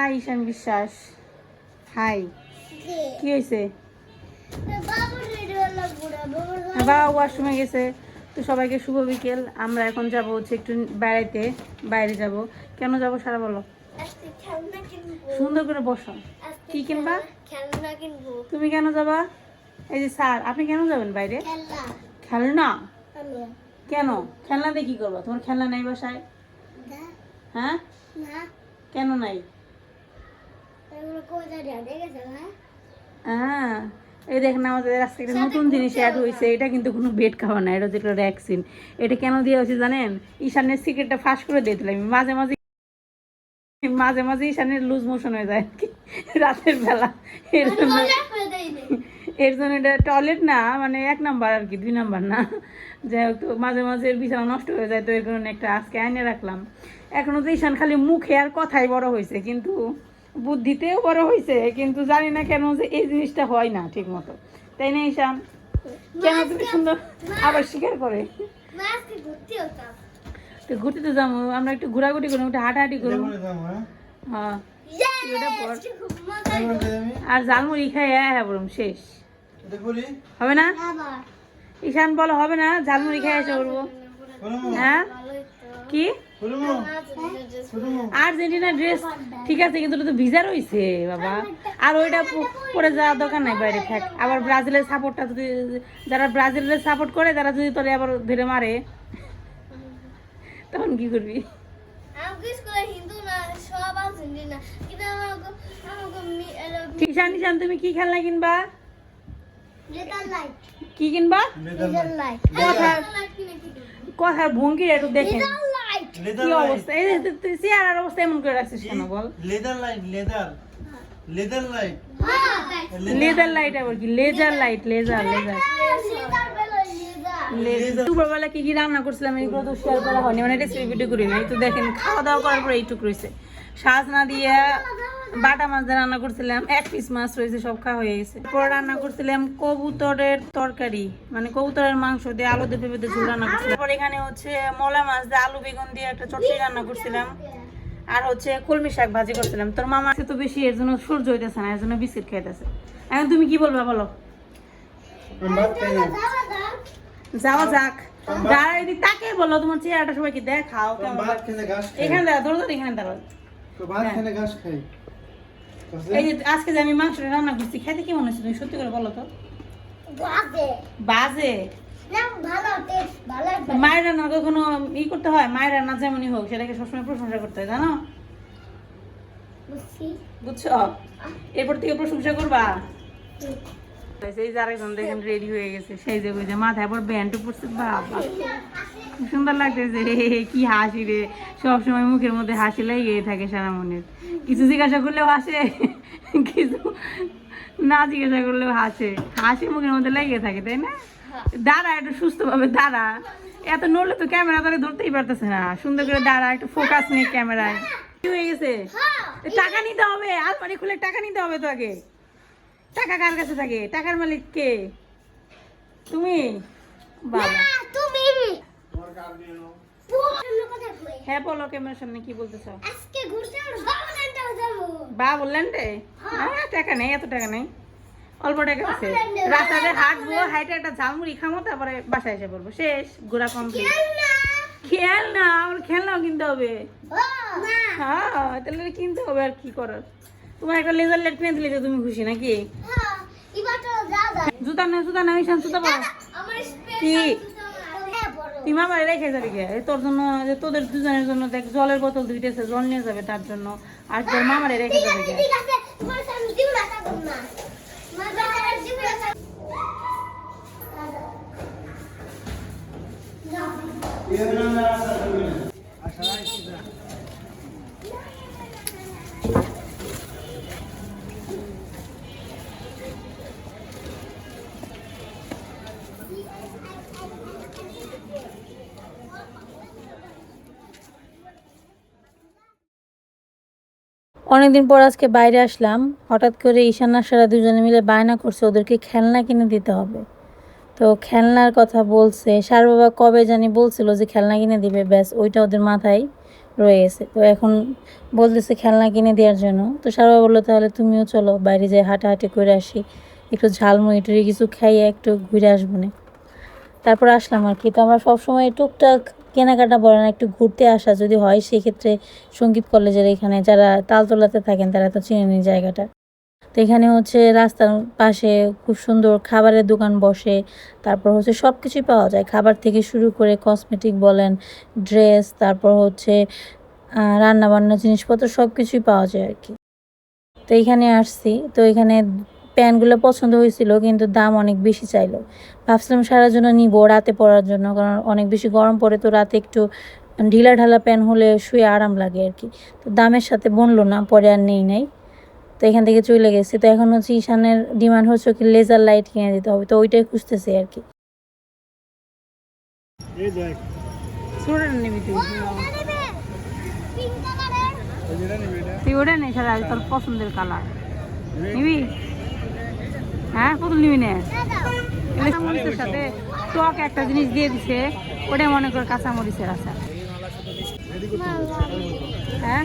High ঈশান বিশ্বাস, high. কি হয়েছে? বাবা ওয়াশরুমে গেছে। তো সবাইকে শুভ বিকেল। আমরা এখন যাব হচ্ছে একটু বেড়াইতে, বাইরে যাব। কেন যাব সারা বলো। সুন্দর করে বসো। কি কিনবা? তুমি কেন যাবা? এই যে স্যার, আপনি কেন যাবেন বাইরে? খেলনা? কেন খেলনা দিয়ে কি করবো? তোমার খেলনা নাই বাসায়? হ্যাঁ, কেন নাই? হ্যাঁ, এই দেখেন আমাদের আজকে একটা নতুন জিনিস অ্যাড হয়েছে। এটা কিন্তু কোনো বেড খাওয়া না, এটা হচ্ছে একটা ভ্যাকসিন। এটা কেন দেওয়া হয়েছে জানেন? ঈশানের সিক্রেটটা ফাঁস করে দিয়েছিলাম আমি। মাঝে মাঝে মাঝে মাঝে ঈশানের লুজ মোশন হয়ে যায় রাতের বেলা। এর জন্য এটা টয়লেট না, মানে 1 নাম্বার আর কি, 2 নাম্বার না। যাই হোক, তো মাঝে মাঝে বিছানা নষ্ট হয়ে যায়, তো এর কারণে একটা আজকে আইনে রাখলাম। এখনো তো ঈশান খালি মুখে আর কথাই বড় হয়েছে, কিন্তু বুদ্ধিতেও বড় হয়েছে, কিন্তু জানি না কেন যে এই জিনিসটা হয় না ঠিক মতো। তাই না ঈশান? কেন তুমি সুন্দর আবার স্বীকার করে? তো ঘুরতে তো যাবো আমরা, একটু ঘোরাঘুরি করবো, একটু হাঁটাহাঁটি করবো। হ্যাঁ, আর ঝালমুড়ি খাই, হ্যাঁ বলুন শেষ হবে না? ঈশান বলো হবে না? ঝালমুড়ি খাই এসে বলবো। হ্যাঁ কি আর্জেন্টিনা ড্রেস ঠিক আছে, কিন্তু ওটা তো ভিজা রয়েছে বাবা। আর ওইটা পরে যাওয়ার দরকার নাই, বাইরে থাক। আবার ব্রাজিলের সাপোর্টটা যদি, যারা ব্রাজিলের সাপোর্ট করে তারা যদি তোরে আবার ধরে মারে, তখন কি করবি? ঈশান তুমি কি খেলনা কিনবা? কি কিনবা? কথার ভঙ্গি একটু দেখেন কি অবস্থা। এই চেয়ারের অবস্থা এমন করে রাখছিস কেন বল? লেদার লাইট আবার কি? লেজার লাইট, লেজার দুপুরবেলা কি কি রান্না করছিলাম এইগুলো তো শেয়ার করা হয়নি, মানে রেসিপি ভিডিও করি নাই। তো দেখেন খাওয়া দাওয়া করার পরে এইটুকু রয়েছে। সাজনা দিয়ে বাটা মাছ দিয়ে রান্না করছিলাম, 1 পিস মাছ রয়েছে, সব খাওয়া হয়ে গেছে। পরে রান্না করছিলাম কবুতরের তরকারি, মানে কবুতরের মাংস দিয়ে আলু দিয়ে পেঁপে দিয়ে ঝোল রান্না করছিলাম। পরে এখানে হচ্ছে মলা মাছ দিয়ে আলু বেগুন দিয়ে একটা চটনি রান্না করছিলাম। আর হচ্ছে কলমি শাক ভাজি করছিলাম। তোর মামা তো বেশি, এর জন্য সহ্য হইতেছে না, এর জন্য বিস্কিট খাইতেছে। এখন তুমি কি বলবা বলো? যাওয়া যাক। দাঁড়াই তাকে বলো, তোমার চেহারাটা সবাইকে দেখাও। এখানে দাঁড়া, ধরো এখানে দাঁড়াও। এই যে আজকে যে আমি মাংসটা রান্না করছি, খেতে কেমন হয়েছে তুমি সত্যি করে বলো তো? বাজে? মায়ের রান্না কখনো ই করতে হয়? মায়ের রান্না যেমনই হোক সেটাকে সবসময় প্রশংসা করতে হয়, জানো? বুঝছো? এরপর থেকে প্রশংসা করবা। এই যে আরেকজন দেখেন রেডি হয়ে গেছে, সেই যে ওই যে মাথায় পর ব্যান্ড পড়ছে, বাবা সুন্দর লাগতেছে। কি হাসি রে, সবসময় মুখের মধ্যে হাসি লেগেই থাকে সারা মনের। কিছু জিজ্ঞাসা করলেও হাসে, কিছু না জিজ্ঞাসা করলেও হাসে। হাসি মুখের মধ্যে লেগে থাকে, তাই না? দাঁড়া, একটু সুস্থ ভাবে দাঁড়া। এত নড়লে তো ক্যামেরা তাহলে ধরতেই পারতেছে না। সুন্দর করে দাঁড়া, একটু ফোকাস নেই ক্যামেরায়। কি হয়ে গেছে? টাকা নিতে হবে, আলমারি খুলে টাকা নিতে হবে তো আগে। টাকা কার কাছে থাকে? টাকার মালিক কে? তুমি? বাবা হ্যাঁ বলো, ক্যামেরার সামনে কি বলতেছো? বা বললেন রে, টাকা নেই, এত টাকা নেই, অল্প টাকা আছে। রাস্তাতে হাঁটবো, হাইটে একটা ঝালমুড়ি খামো, তারপরে বাসায় এসে পড়বো, শেষ, ঘোরা কমপ্লিট। খেলনা, আমার খেলনাও কিনতে হবে। হ্যাঁ তাহলে কিনতে হবে, আর কি করার। তোমার একটা লেজার লাইট কিনে দিলে যে তুমি খুশি নাকি? জুতা না, জুতা না, ঈশান জুতা পরো। কি তুই মামারে রেখে যাবি কে? তোর জন্য, তোদের দুজনের জন্য দেখ জলের বোতল দুইতেছে, জল নিয়ে যাবে তার জন্য। আর তোর মামারে রেখে যাবে কে? অনেকদিন পর আজকে বাইরে আসলাম। হঠাৎ করে ঈশান আশারা দুজনে মিলে বায়না করছে ওদেরকে খেলনা কিনে দিতে হবে। তো খেলনার কথা বলছে, সার বাবা কবে জানি বলছিল যে খেলনা কিনে দিবে, ব্যাস ওইটা ওদের মাথায় রয়ে গেছে। তো এখন বলতেছে খেলনা কিনে দেওয়ার জন্য। তো সারা বললো তাহলে তুমিও চলো বাইরে যাই হাঁটাহাঁটি করে আসি, একটু ঝালমুড়ি টুড়ি কিছু খাইয়ে একটু ঘুরে আসবো না। তারপর আসলাম আর কি। তো আমরা সবসময় টুকটাক কেনাকাটা বলে না, একটু ঘুরতে আসা যদি হয় সেক্ষেত্রে সঙ্গীত কলেজের এখানে যারা তালতলাতে থাকেন তারা তো চিনেন জায়গাটা। তো এখানে হচ্ছে রাস্তার পাশে খুব সুন্দর খাবারের দোকান বসে, তারপর হচ্ছে সব কিছুই পাওয়া যায়, খাবার থেকে শুরু করে কসমেটিক বলেন, ড্রেস, তারপর হচ্ছে রান্নাবান্না জিনিসপত্র সব কিছুই পাওয়া যায় আর কি। তো এখানে আসছি, তো এখানে প্যান্টগুলো পছন্দ হয়েছিল কিন্তু দাম অনেক বেশি চাইলো। ভাবছিলাম সারার জন্য নিব রাতে পরার জন্য, কারণ অনেক বেশি গরম পড়ে, তো রাতে একটু ঢিলা ঢালা প্যান্ট হলে শুয়ে আরাম লাগে আর কি। তো দামের সাথে বনলো না, পরে আর নেই নাই। তো এখান থেকে চলে গেছি। তো এখন হচ্ছে ঈশানের ডিমান্ড হচ্ছে কি লেজার লাইট কিনে দিতে হবে, তো ওইটাই খুঁজতেছি আর কি। তুই ওটা নেই সারা, তোর পছন্দের কালার নিবি? হ্যাঁ পুতুল নিবি না? কাঁচামরিচের সাথে টক একটা জিনিস দিয়ে দিছে, ওটা মনে কর কাঁচামরিচের আচার। হ্যাঁ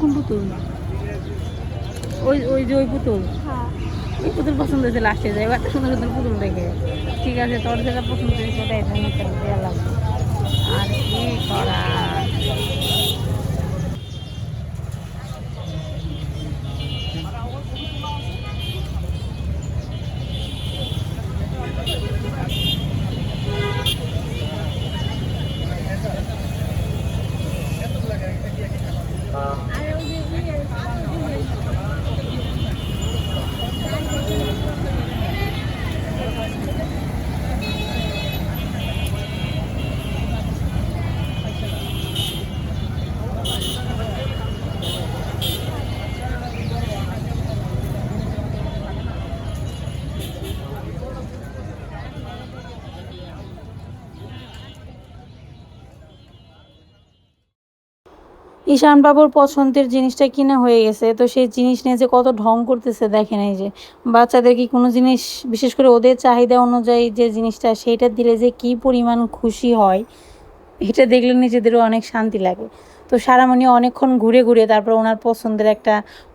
কোন পুতুল? ওই ওই যে ওই পুতুল, এই পুতুল পছন্দ হয়েছে লাস্টে যায়, এবার সুন্দর সুন্দর পুতুল দেখে। ঠিক আছে, তোর যেটা পছন্দ হয়েছে ওটা এটা নিতে গেলাম। আর কি করা, ঈশান বাবুর পছন্দের জিনিসটা কিনা হয়ে গেছে। তো সেই জিনিস নিয়ে যে কত ঢং করতেছে দেখেন। এই যে বাচ্চাদের কি কোনো জিনিস, বিশেষ করে ওদের চাহিদা অনুযায়ী যে জিনিসটা সেইটা দিলে যে কি পরিমাণ খুশি হয়, এটা দেখলে নিজেদেরও অনেক শান্তি লাগে। তো সারামণি অনেকক্ষণ ঘুরে ঘুরে তারপর ওনার পছন্দের একটা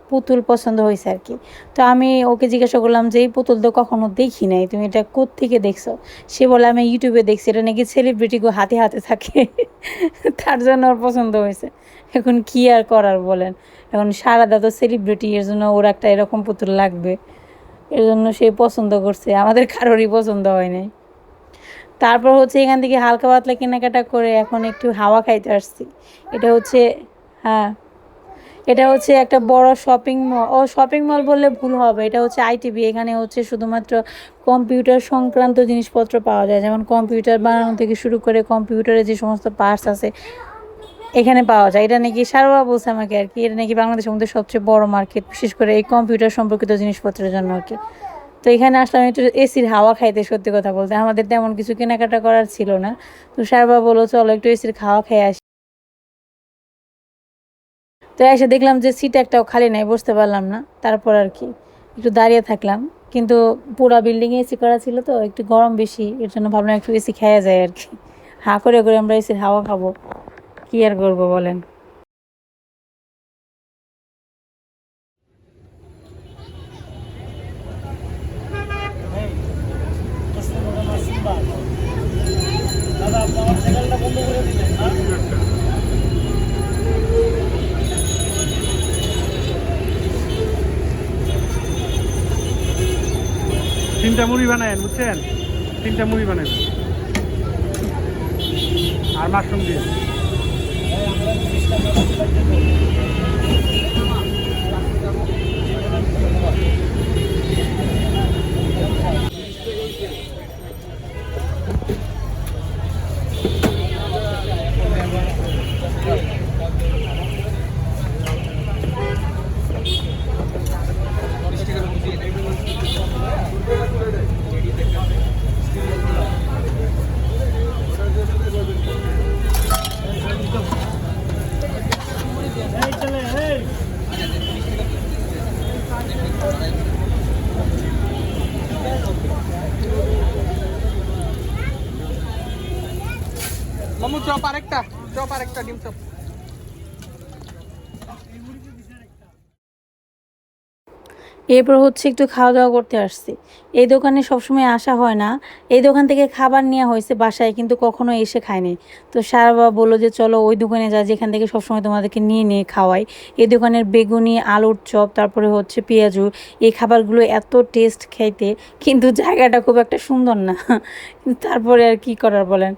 পুতুল পছন্দ হয়েছে আর কি। তো আমি ওকে জিজ্ঞাসা করলাম যে এই পুতুল তো কখনো দেখি নাই, তুমি এটা কোত্থেকে দেখছো? সে বলে আমি ইউটিউবে দেখছি, এটা নাকি সেলিব্রিটিগো হাতে হাতে থাকে তার জন্য ওর পছন্দ হয়েছে। এখন কি আর করার বলেন, এখন সারাদা তো সেলিব্রিটি, এর জন্য ওর একটা এরকম পুতুল লাগবে, এর জন্য সে পছন্দ করছে, আমাদের কারোরই পছন্দ হয় নাই। তারপর হচ্ছে এখান থেকে হালকা পাতলা কেনাকাটা করে এখন একটু হাওয়া খাইতে আসছি। এটা হচ্ছে, হ্যাঁ এটা হচ্ছে একটা বড় শপিং মল। ও শপিং মল বললে ভুল হবে, এটা হচ্ছে আইটিবি। এখানে হচ্ছে শুধুমাত্র কম্পিউটার সংক্রান্ত জিনিসপত্র পাওয়া যায়, যেমন কম্পিউটার বানানো থেকে শুরু করে কম্পিউটারে যে সমস্ত পার্টস আছে এখানে পাওয়া যায়। এটা নাকি সারোয়া বলছে আমাকে আর কি, এটা নাকি বাংলাদেশের মধ্যে সবচেয়ে বড় মার্কেট, বিশেষ করে এই কম্পিউটার সম্পর্কিত জিনিসপত্রের জন্য আর কি। তো এখানে আসলাম একটু এসির হাওয়া খাইতে। সত্যি কথা বলতে আমাদের তেমন কিছু কেনাকাটা করার ছিল না, তো সারবা বললো চলো একটু এসির হাওয়া খেয়ে আসি। তো এসে দেখলাম যে সিট একটাও খালি নাই, বসতে পারলাম না। তারপর আর কি একটু দাঁড়িয়ে থাকলাম, কিন্তু পুরো বিল্ডিংয়ে এসি করা ছিল তো একটু গরম বেশি, এর জন্য ভাবলাম একটু এসি খাওয়া যায় আর কি। হাঁ করে করে আমরা এসির হাওয়া খাবো, কি আর করবো বলেন। তিনটা মুড়ি বানায় বুঝছেন, তিনটা মুড়ি বানায় আর মাশরুম দিয়ে। মামু চপ আরেকটা। চপ আর একটা ডিম চপ। এরপর হচ্ছে একটু খাওয়া দাওয়া করতে আসছি। এই দোকানে সবসময় আসা হয় না, এই দোকান থেকে খাবার নেওয়া হয়েছে বাসায়, কিন্তু কখনো এসে খায়নি। তো সারা বাবা বললো যে চলো ওই দোকানে যা, যেখান থেকে সবসময় তোমাদেরকে নিয়ে নিয়ে খাওয়াই। এই দোকানের বেগুনি, আলুর চপ, তারপরে হচ্ছে পেঁয়াজু, এই খাবারগুলো এত টেস্ট খাইতে, কিন্তু জায়গাটা খুব একটা সুন্দর না। কিন্তু তারপরে আর কি করার বলেন,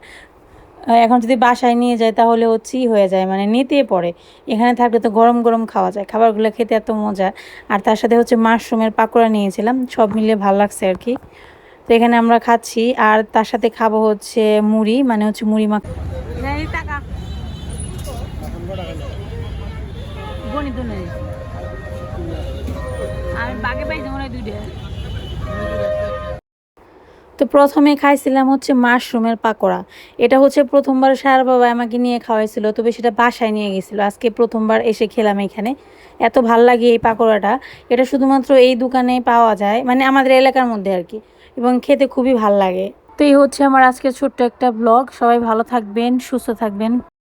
এখন যদি বাসায় নিয়ে যায় তাহলে হচ্ছেই হয়ে যায়, মানে নিতে পড়ে। এখানে থাকলে তো গরম গরম খাওয়া যায়, খাবারগুলো খেতে এত মজা। আর তার সাথে হচ্ছে মাশরুমের পাকোড়া নিয়েছিলাম, সব মিলিয়ে ভালো লাগছে আর কি। তো এখানে আমরা খাচ্ছি, আর তার সাথে খাবো হচ্ছে মুড়ি, মানে হচ্ছে মুড়ি মাখা। আমি বাগে পাইছি মনে হয় 2টা। তো প্রথমে খাইছিলাম হচ্ছে মাশরুমের পাকোড়া। এটা হচ্ছে প্রথমবার সারা বাবা আমাকে নিয়ে খাওয়াইছিল, তবে সেটা বাসায় নিয়ে গেছিলো। আজকে প্রথমবার এসে খেলাম এখানে, এত ভাল লাগে এই পাকোড়াটা। এটা শুধুমাত্র এই দোকানে পাওয়া যায়, মানে আমাদের এলাকার মধ্যে আর কি, এবং খেতে খুবই ভাল লাগে। তো এই হচ্ছে আমার আজকে ছোট্ট একটা ব্লগ। সবাই ভালো থাকবেন, সুস্থ থাকবেন।